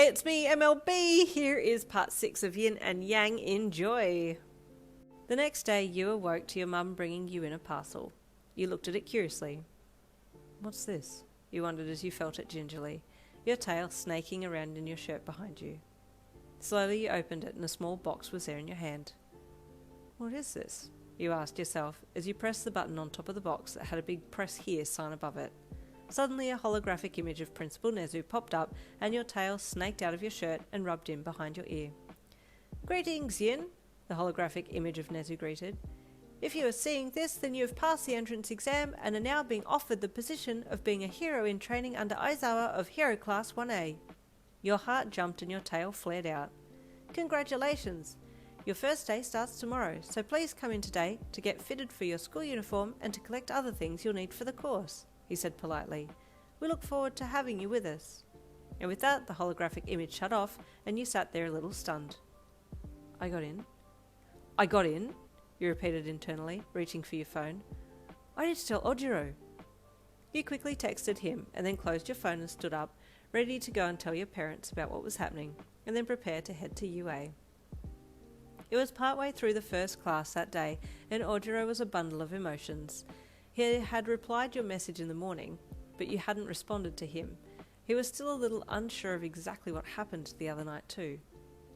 Hey, it's me, MLB. Here is part 6 of Yin and Yang. Enjoy. The next day, you awoke to your mum bringing you in a parcel. You looked at it curiously. What's this? You wondered as you felt it gingerly, your tail snaking around in your shirt behind you. Slowly you opened it and a small box was there in your hand. What is this? You asked yourself as you pressed the button on top of the box that had a big Press Here sign above it. Suddenly a holographic image of Principal Nezu popped up and your tail snaked out of your shirt and rubbed in behind your ear. Greetings, Yin, the holographic image of Nezu greeted. If you are seeing this, then you have passed the entrance exam and are now being offered the position of being a hero in training under Aizawa of Hero Class 1A. Your heart jumped and your tail flared out. Congratulations! Your first day starts tomorrow, so please come in today to get fitted for your school uniform and to collect other things you'll need for the course, he said politely. We look forward to having you with us. And with that, the holographic image shut off and you sat there a little stunned. I got in? You repeated internally, reaching for your phone. I need to tell Ojiro. You quickly texted him and then closed your phone and stood up, ready to go and tell your parents about what was happening, and then prepare to head to UA. It was partway through the first class that day, and Ojiro was a bundle of emotions. He had replied your message in the morning, but you hadn't responded to him. He was still a little unsure of exactly what happened the other night too.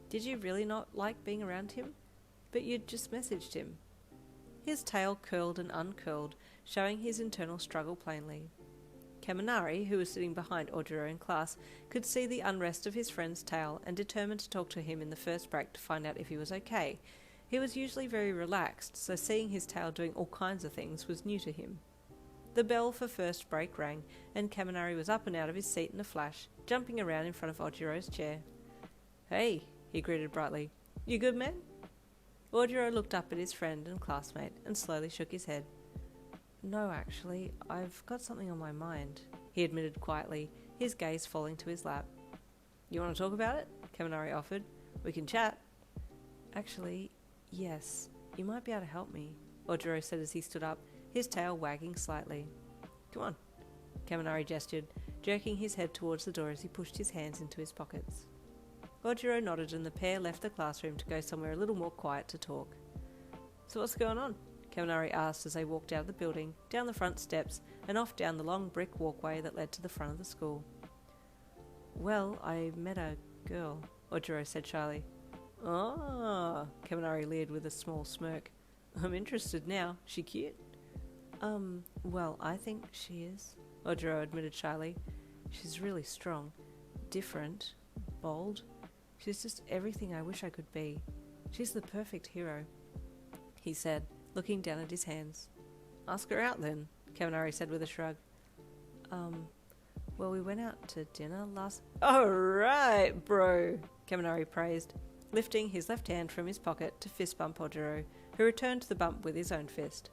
Did you really not like being around him? But you'd just messaged him. His tail curled and uncurled, showing his internal struggle plainly. Kaminari, who was sitting behind Ojiro in class, could see the unrest of his friend's tail and determined to talk to him in the first break to find out if he was okay. He was usually very relaxed, so seeing his tail doing all kinds of things was new to him. The bell for first break rang, and Kaminari was up and out of his seat in a flash, jumping around in front of Ojiro's chair. Hey, he greeted brightly. You good, man? Ojiro looked up at his friend and classmate and slowly shook his head. No, actually, I've got something on my mind, he admitted quietly, his gaze falling to his lap. You want to talk about it? Kaminari offered. We can chat. Actually, yes, you might be able to help me, Ojiro said as he stood up, his tail wagging slightly. Come on, Kaminari gestured, jerking his head towards the door as he pushed his hands into his pockets. Ojiro nodded and the pair left the classroom to go somewhere a little more quiet to talk. So what's going on? Kaminari asked as they walked out of the building, down the front steps, and off down the long brick walkway that led to the front of the school. Well, I met a girl, Ojiro said shyly. Ah, Kaminari leered with a small smirk. I'm interested now. She cute? Well, I think she is, Ojiro admitted shyly. She's really strong, different, bold. She's just everything I wish I could be. She's the perfect hero, he said, looking down at his hands. Ask her out then, Kaminari said with a shrug. Well, we went out to dinner last... Alright, bro, Kaminari praised, lifting his left hand from his pocket to fist bump Ojiro, who returned to the bump with his own fist.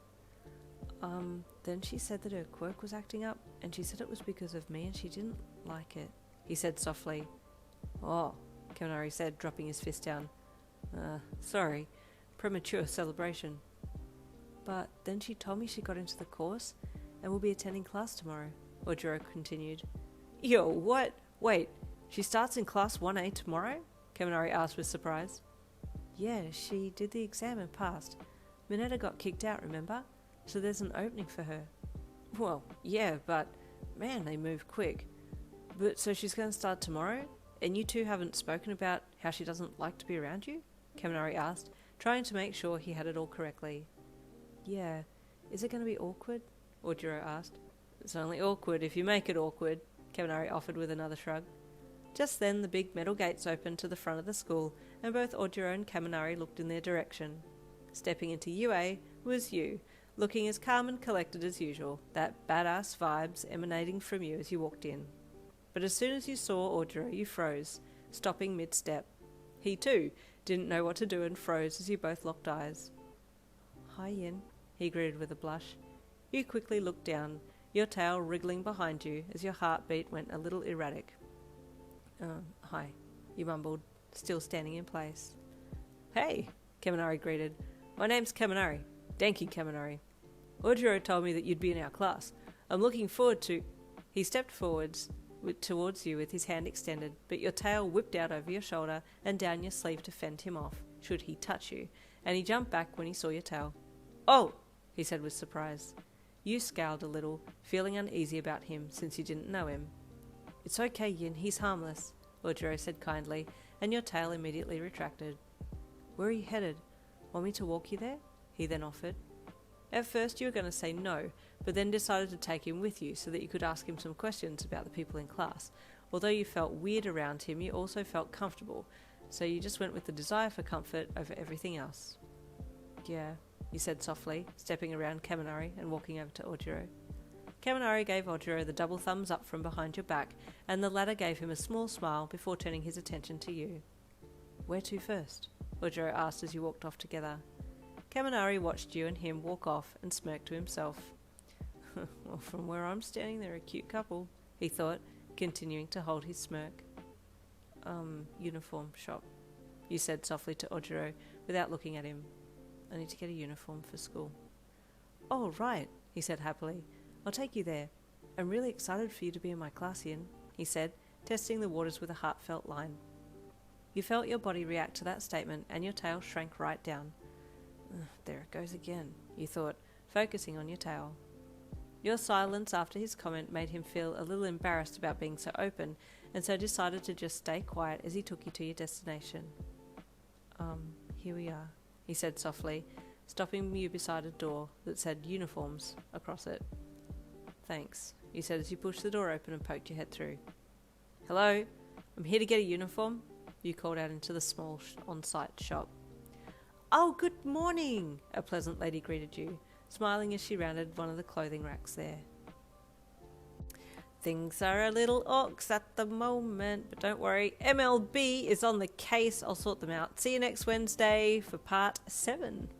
Then she said that her quirk was acting up, and she said it was because of me and she didn't like it, he said softly. Oh, Kaminari said, dropping his fist down. Sorry, premature celebration. But then she told me she got into the course and will be attending class tomorrow, Ojiro continued. Yo, what? Wait, she starts in class 1A tomorrow? Kaminari asked with surprise. Yeah, she did the exam and passed. Mineta got kicked out, remember? So there's an opening for her. Well, yeah, but man, they move quick. But so she's going to start tomorrow? And you two haven't spoken about how she doesn't like to be around you? Kaminari asked, trying to make sure he had it all correctly. Yeah. Is it going to be awkward? Ojiro asked. It's only awkward if you make it awkward, Kaminari offered with another shrug. Just then the big metal gates opened to the front of the school, and both Ojiro and Kaminari looked in their direction. Stepping into UA was you, looking as calm and collected as usual, that badass vibes emanating from you as you walked in. But as soon as you saw Ojiro, you froze, stopping mid-step. He too didn't know what to do and froze as you both locked eyes. Hi, Yin, he greeted with a blush. You quickly looked down, your tail wriggling behind you as your heartbeat went a little erratic. Hi, you mumbled, still standing in place. Hey, Kaminari greeted. My name's Kaminari, Danky Kaminari. Ojiro told me that you'd be in our class. I'm looking forward to... He stepped forwards towards you with his hand extended, but your tail whipped out over your shoulder and down your sleeve to fend him off, should he touch you, and he jumped back when he saw your tail. "Oh!" he said with surprise. You scowled a little, feeling uneasy about him since you didn't know him. "It's okay, Yin, he's harmless," Ojiro said kindly, and your tail immediately retracted. "Where are you headed? Want me to walk you there?" he then offered. At first you were going to say no, but then decided to take him with you so that you could ask him some questions about the people in class. Although you felt weird around him, you also felt comfortable, so you just went with the desire for comfort over everything else. "Yeah," he said softly, stepping around Kaminari and walking over to Ojiro. Kaminari gave Ojiro the double thumbs up from behind your back, and the latter gave him a small smile before turning his attention to you. "Where to first?" Ojiro asked as you walked off together. Kaminari watched you and him walk off and smirked to himself. "Well, from where I'm standing, they're a cute couple," he thought, continuing to hold his smirk. Uniform shop," you said softly to Ojiro without looking at him. "I need to get a uniform for school." "Oh, right," he said happily. "I'll take you there. I'm really excited for you to be in my class, Ian," he said, testing the waters with a heartfelt line. You felt your body react to that statement and your tail shrank right down. There it goes again, you thought, focusing on your tail. Your silence after his comment made him feel a little embarrassed about being so open, and so decided to just stay quiet as he took you to your destination. Here we are," he said softly, stopping you beside a door that said uniforms across it. "Thanks," you said as you pushed the door open and poked your head through. "Hello, I'm here to get a uniform," you called out into the small on-site shop. "Oh, good morning," a pleasant lady greeted you, smiling as she rounded one of the clothing racks there. "Things are a little orcs at the moment, but don't worry, MLB is on the case. I'll sort them out. See you next Wednesday for part 7.